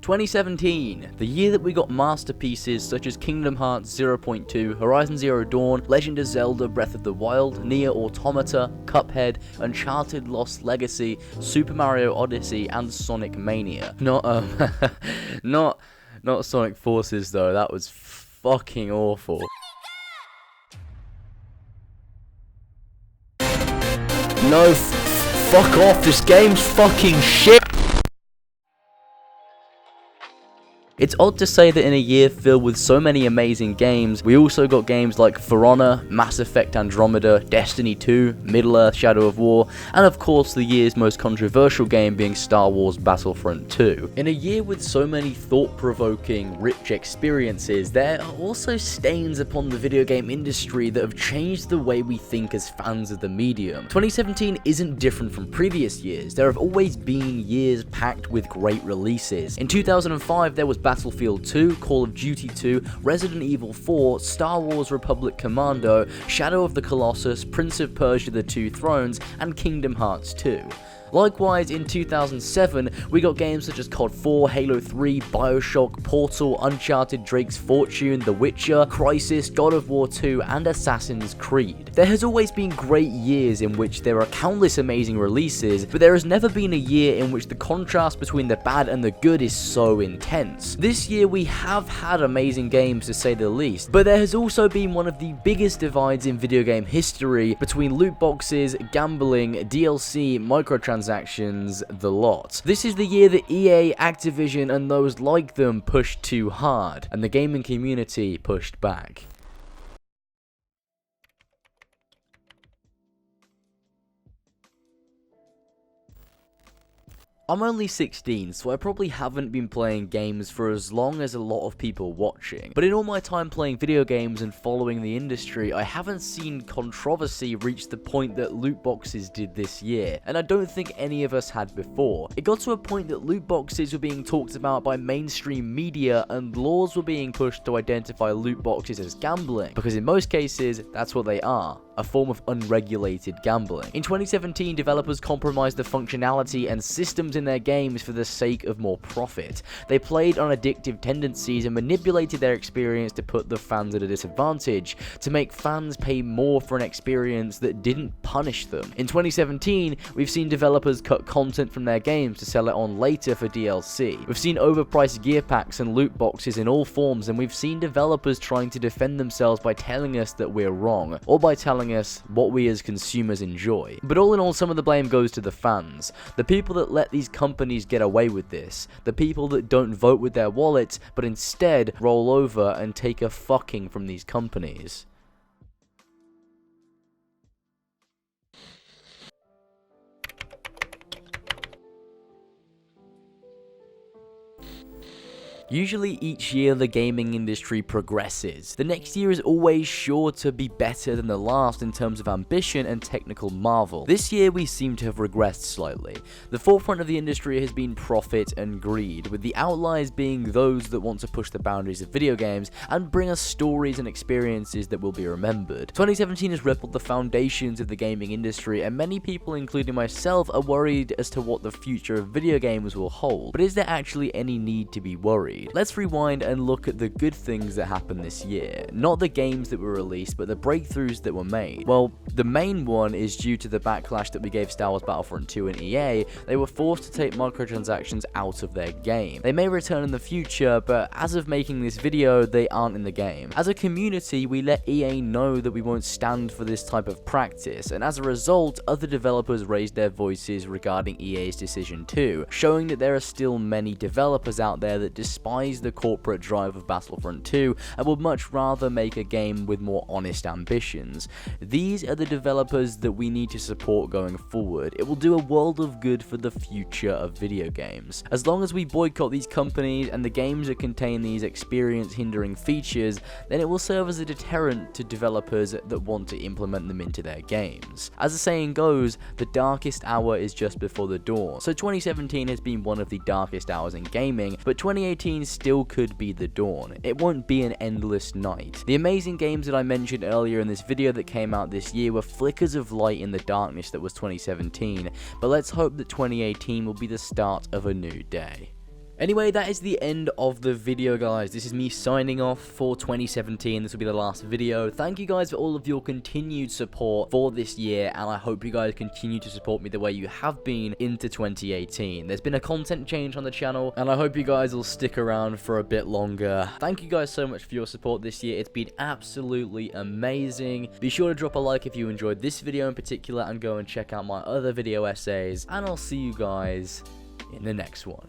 2017, the year that we got masterpieces such as Kingdom Hearts 0.2, Horizon Zero Dawn, Legend of Zelda Breath of the Wild, Nier Automata, Cuphead, Uncharted Lost Legacy, Super Mario Odyssey, and Sonic Mania. Not Sonic Forces though, that was fucking awful. No, fuck off, this game's fucking shit! It's odd to say that in a year filled with so many amazing games, we also got games like For Honor, Mass Effect Andromeda, Destiny 2, Middle-earth Shadow of War, and of course the year's most controversial game being Star Wars Battlefront 2. In a year with so many thought-provoking, rich experiences, there are also stains upon the video game industry that have changed the way we think as fans of the medium. 2017 isn't different from previous years. There have always been years packed with great releases. In 2005, there was Battlefield 2, Call of Duty 2, Resident Evil 4, Star Wars Republic Commando, Shadow of the Colossus, Prince of Persia: The Two Thrones, and Kingdom Hearts 2. Likewise, in 2007, we got games such as COD 4, Halo 3, Bioshock, Portal, Uncharted, Drake's Fortune, The Witcher, Crysis, God of War 2, and Assassin's Creed. There has always been great years in which there are countless amazing releases, but there has never been a year in which the contrast between the bad and the good is so intense. This year we have had amazing games to say the least, but there has also been one of the biggest divides in video game history between loot boxes, gambling, DLC, microtransactions, the lot. This is the year that EA, Activision, and those like them pushed too hard, and the gaming community pushed back. I'm only 16, so I probably haven't been playing games for as long as a lot of people watching, but in all my time playing video games and following the industry, I haven't seen controversy reach the point that loot boxes did this year, and I don't think any of us had before. It got to a point that loot boxes were being talked about by mainstream media, and laws were being pushed to identify loot boxes as gambling, because in most cases, that's what they are. A form of unregulated gambling. In 2017, developers compromised the functionality and systems in their games for the sake of more profit. They played on addictive tendencies and manipulated their experience to put the fans at a disadvantage, to make fans pay more for an experience that didn't punish them. In 2017, we've seen developers cut content from their games to sell it on later for DLC. We've seen overpriced gear packs and loot boxes in all forms, and we've seen developers trying to defend themselves by telling us that we're wrong, or by telling us what we as consumers enjoy. But all in all, some of the blame goes to the fans, the people that let these companies get away with this, the people that don't vote with their wallets but instead roll over and take a fucking from these companies. Usually each year the gaming industry progresses. The next year is always sure to be better than the last in terms of ambition and technical marvel. This year we seem to have regressed slightly. The forefront of the industry has been profit and greed, with the outliers being those that want to push the boundaries of video games and bring us stories and experiences that will be remembered. 2017 has rippled the foundations of the gaming industry, and many people, including myself, are worried as to what the future of video games will hold. But is there actually any need to be worried? Let's rewind and look at the good things that happened this year. Not the games that were released, but the breakthroughs that were made. Well, the main one is due to the backlash that we gave Star Wars Battlefront 2 and EA. They were forced to take microtransactions out of their game. They may return in the future, but as of making this video, they aren't in the game. As a community, we let EA know that we won't stand for this type of practice, and as a result, other developers raised their voices regarding EA's decision too, showing that there are still many developers out there that despise the corporate drive of Battlefront 2 and would much rather make a game with more honest ambitions. These are the developers that we need to support going forward. It will do a world of good for the future of video games. As long as we boycott these companies and the games that contain these experience-hindering features, then it will serve as a deterrent to developers that want to implement them into their games. As the saying goes, the darkest hour is just before the dawn. So 2017 has been one of the darkest hours in gaming, but 2018 still could be the dawn. It won't be an endless night. The amazing games that I mentioned earlier in this video that came out this year were flickers of light in the darkness that was 2017, but let's hope that 2018 will be the start of a new day. Anyway, that is the end of the video, guys. This is me signing off for 2017. This will be the last video. Thank you guys for all of your continued support for this year, and I hope you guys continue to support me the way you have been into 2018. There's been a content change on the channel, and I hope you guys will stick around for a bit longer. Thank you guys so much for your support this year. It's been absolutely amazing. Be sure to drop a like if you enjoyed this video in particular, and go and check out my other video essays, and I'll see you guys in the next one.